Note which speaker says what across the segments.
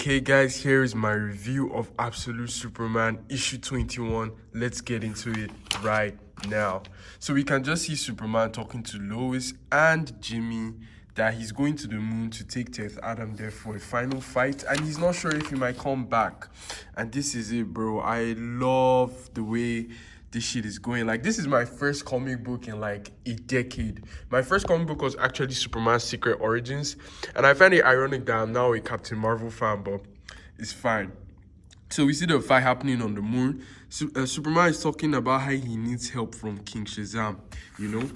Speaker 1: Okay guys, here is my review of Absolute Superman issue 21. Let's get into it right now. So we can just see Superman talking to Lois and Jimmy that he's going to the moon to take Teth Adam there for a final fight, and he's not sure if he might come back. And this is it, bro. I love the way this shit is going. Like, this is my first comic book in like a decade. My first comic book was actually Superman's Secret Origins, and I find it ironic that I'm now a Captain Marvel fan, but it's fine. So we see the fight happening on the moon. Superman is talking about how he needs help from King Shazam, you know.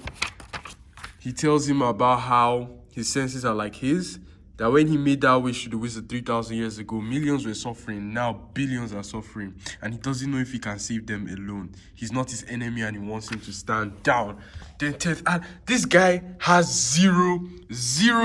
Speaker 1: He tells him about how his senses are like his, that when he made that wish to the wizard 3,000 years ago, millions were suffering, now billions are suffering, and he doesn't know if he can save them alone. He's not his enemy and he wants him to stand down. Then Teth, and this guy has zero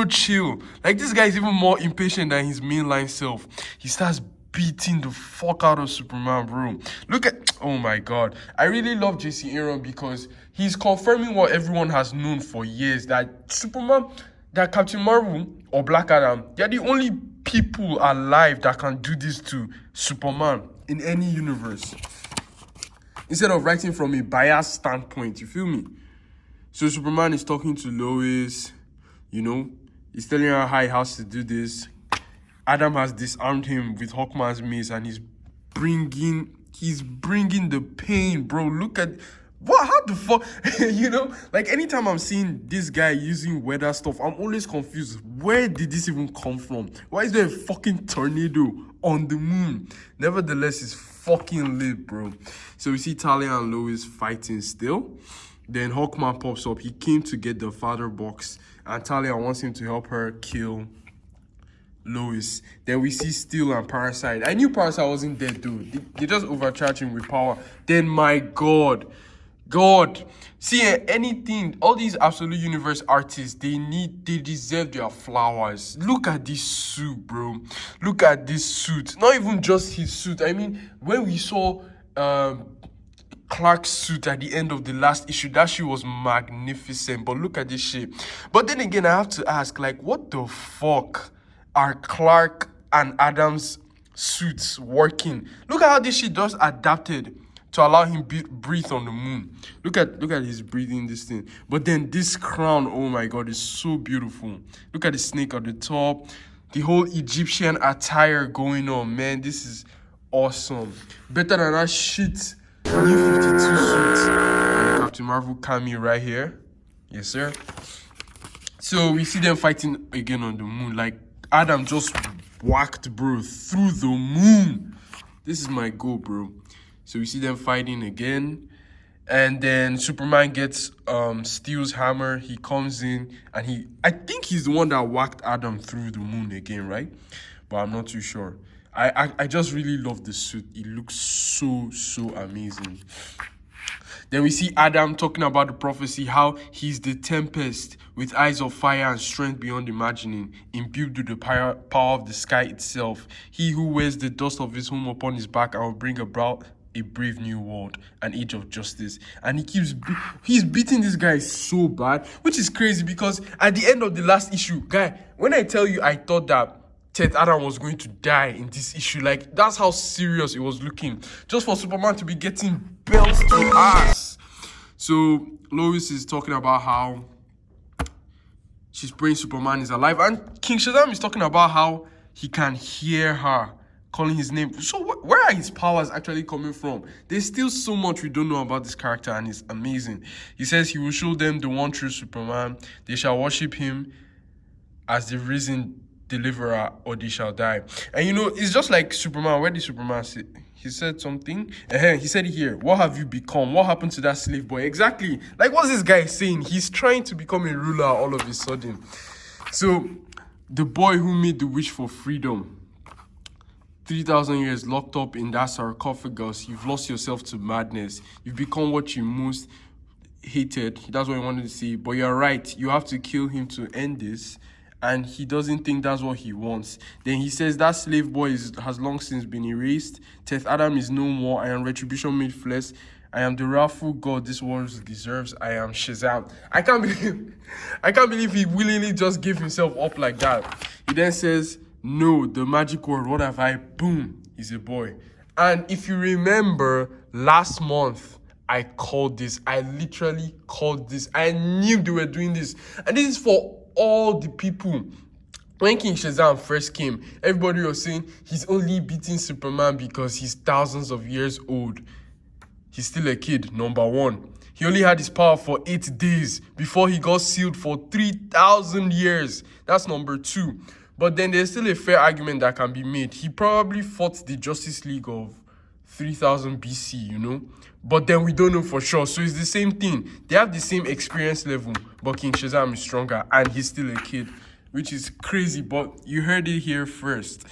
Speaker 1: chill. Like, this guy is even more impatient than his mainline self. He starts beating the fuck out of Superman, bro. Look at, oh my god. I really love JC Aaron because he's confirming what everyone has known for years, that Superman, that Captain Marvel or Black Adam, they're the only people alive that can do this to Superman in any universe. Instead of writing from a biased standpoint, you feel me? So Superman is talking to Lois, you know, he's telling her how he has to do this. Adam has disarmed him with Hawkman's mace, and he's bringing the pain, bro. Look at what, how the fuck, you know, like anytime I'm seeing this guy using weather stuff, I'm always confused. Where did this even come from? Why is there a fucking tornado on the moon? Nevertheless, it's fucking lit, bro. So we see Talia and Lois fighting still. Then Hawkman pops up. He came to get the father box, and Talia wants him to help her kill Lois. Then we see Steel and Parasite. I knew Parasite wasn't dead, dude. They just overcharged him with power. Then my God, see, anything, all these Absolute Universe artists, they deserve their flowers. Look at this suit, bro. Look at this suit. Not even just his suit. I mean, when we saw Clark's suit at the end of the last issue, that shit was magnificent. But look at this shit. But then again, I have to ask, like, what the fuck are Clark and Adam's suits working? Look at how this shit just adapted to allow him breathe on the moon. Look at his breathing, this thing. But then this crown, oh my god, is so beautiful. Look at the snake at the top. The whole Egyptian attire going on, man. This is awesome. Better than that shit New 52 suits. Captain Marvel cameo right here. Yes, sir. So we see them fighting again on the moon. Like, Adam just whacked, bro, through the moon. This is my goal, bro. So we see them fighting again. And then Superman gets Steel's hammer. He comes in and I think he's the one that whacked Adam through the moon again, right? But I'm not too sure. I just really love the suit. It looks so amazing. Then we see Adam talking about the prophecy, how he's the Tempest with eyes of fire and strength beyond imagining, imbued with the power of the sky itself. He who wears the dust of his home upon his back and will bring about a brave new world, an age of justice. And he's beating this guy so bad, which is crazy because at the end of the last issue, guy, when I tell you I thought that Teth Adam was going to die in this issue, like, that's how serious it was looking. Just for Superman to be getting belts to ass. So Lois is talking about how she's praying Superman is alive, and King Shazam is talking about how he can hear her calling his name. So where are his powers actually coming from? There's still so much we don't know about this character, and it's amazing. He says he will show them the one true Superman. They shall worship him as the risen deliverer, or they shall die. And you know, it's just like Superman. Where did Superman say? He said something. He said here, what have you become? What happened to that slave boy? Exactly. Like, what's this guy saying? He's trying to become a ruler all of a sudden. So the boy who made the wish for freedom, 3,000 years locked up in that sarcophagus, you've lost yourself to madness. You've become what you most hated. That's what I wanted to say. But you're right. You have to kill him to end this. And he doesn't think that's what he wants. Then he says that slave boy has long since been erased. Teth Adam is no more. I am retribution made flesh. I am the wrathful God this world deserves. I am Shazam. I can't believe he willingly just gave himself up like that. He then says No, the magic word, what have I? Boom, is a boy. And if you remember, last month, I called this. I literally called this. I knew they were doing this. And this is for all the people. When King Shazam first came, everybody was saying he's only beating Superman because he's thousands of years old. He's still a kid, number one. He only had his power for 8 days before he got sealed for 3,000 years. That's number two. But then there's still a fair argument that can be made. He probably fought the Justice League of 3000 BC, you know? But then we don't know for sure. So it's the same thing. They have the same experience level, but King Shazam is stronger and he's still a kid, which is crazy. But you heard it here first.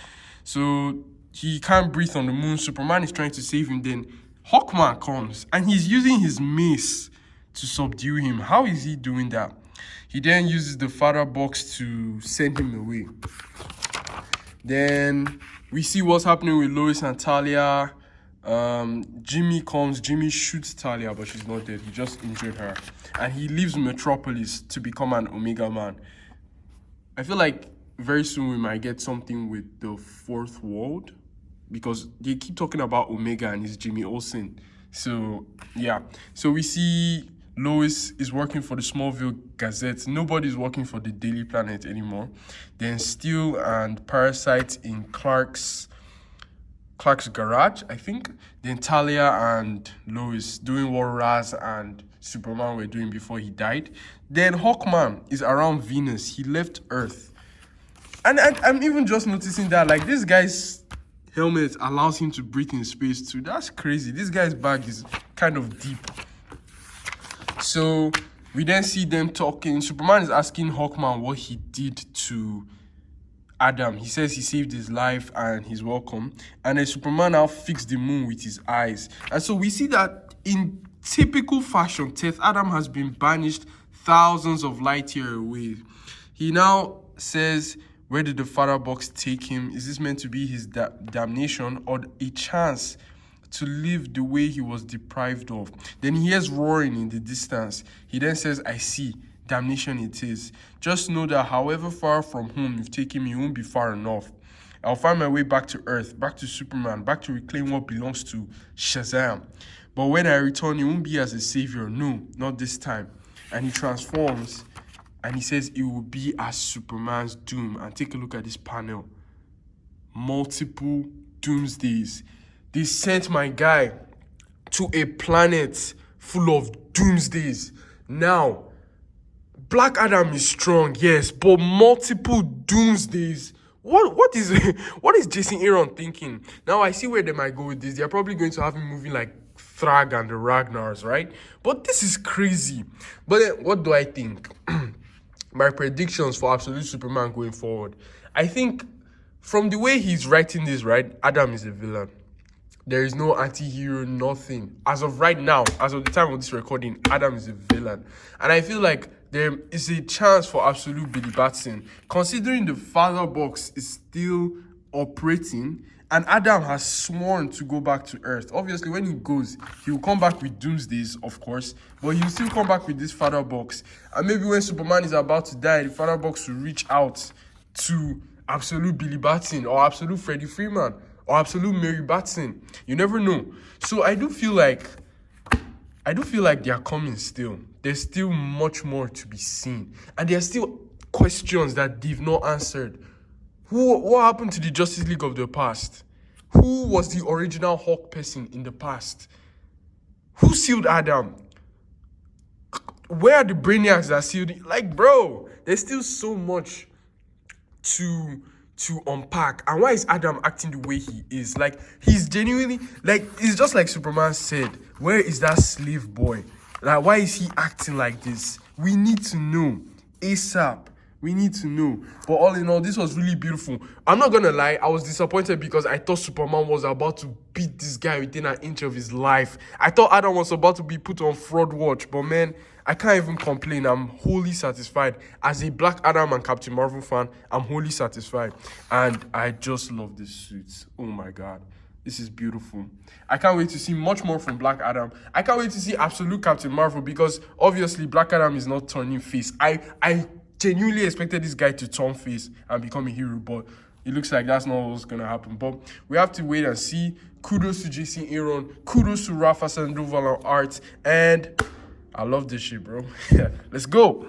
Speaker 1: So he can't breathe on the moon. Superman is trying to save him. Then Hawkman comes and he's using his mace to subdue him. How is he doing that? He then uses the father box to send him away. Then we see what's happening with Lois and Talia. Jimmy comes. Jimmy shoots Talia, but she's not dead. He just injured her. And he leaves Metropolis to become an Omega Man. I feel like very soon we might get something with the fourth world, because they keep talking about Omega and it's Jimmy Olsen. So, yeah. So we see Lois is working for the Smallville Gazette. Nobody's working for the Daily Planet anymore. Then Steel and Parasite in Clark's garage, I think. Then Talia and Lois doing what Raz and Superman were doing before he died. Then Hawkman is around Venus. He left Earth. And I'm even just noticing that, like, this guy's helmet allows him to breathe in space too. That's crazy. This guy's bag is kind of deep. So we then see them talking. Superman is asking Hawkman what he did to Adam. He says he saved his life and he's welcome. And then Superman now fixed the moon with his eyes. And so we see that in typical fashion, Teth Adam has been banished thousands of light years away. He now says, where did the father box take him? Is this meant to be his damnation or a chance to live the way he was deprived of? Then he hears roaring in the distance. He then says, I see. Damnation it is. Just know that however far from home you've taken me, you won't be far enough. I'll find my way back to Earth, back to Superman, back to reclaim what belongs to Shazam. But when I return, it won't be as a savior. No, not this time. And he transforms and he says it will be as Superman's doom. And take a look at this panel. Multiple Doomsdays. They sent my guy to a planet full of Doomsdays. Now, Black Adam is strong, yes, but multiple Doomsdays. What is Jason Aaron thinking? Now I see where they might go with this. They're probably going to have him moving like Thrag and the Ragnars, right? But this is crazy. But then, what do I think? My predictions for Absolute Superman going forward. I think from the way he's writing this, right, Adam is a villain. There is no anti-hero, nothing. As of right now, as of the time of this recording, Adam is a villain. And I feel like there is a chance for Absolute Billy Batson, considering the father box is still operating and Adam has sworn to go back to Earth. Obviously, when he goes, he will come back with Doomsdays, of course, but he'll still come back with this father box. And maybe when Superman is about to die, the father box will reach out to Absolute Billy Batson or Absolute Freddie Freeman or Absolute Mary Batson. You never know. So I do feel like they are coming still. There's still much more to be seen. And there are still questions that they've not answered. What happened to the Justice League of the past? Who was the original Hawk person in the past? Who sealed Adam? Where are the Brainiacs that sealed it? Like, bro, there's still so much to unpack. And why is Adam acting the way he is? Like, he's genuinely, like, it's just like Superman said, where is that slave boy? Like, why is he acting like this? We need to know ASAP. We need to know. But all in all, this was really beautiful. I'm not gonna lie, I was disappointed because I thought Superman was about to beat this guy within an inch of his life. I thought Adam was about to be put on fraud watch. But man, I can't even complain. I'm wholly satisfied. As a Black Adam and Captain Marvel fan, I'm wholly satisfied. And I just love this suit. Oh my God. This is beautiful. I can't wait to see much more from Black Adam. I can't wait to see Absolute Captain Marvel because obviously Black Adam is not turning face. I genuinely expected this guy to turn face and become a hero, but it looks like that's not what's gonna happen. But we have to wait and see. Kudos to JC Aaron. Kudos to Rafa Sandoval on art. And I love this shit, bro. Let's go.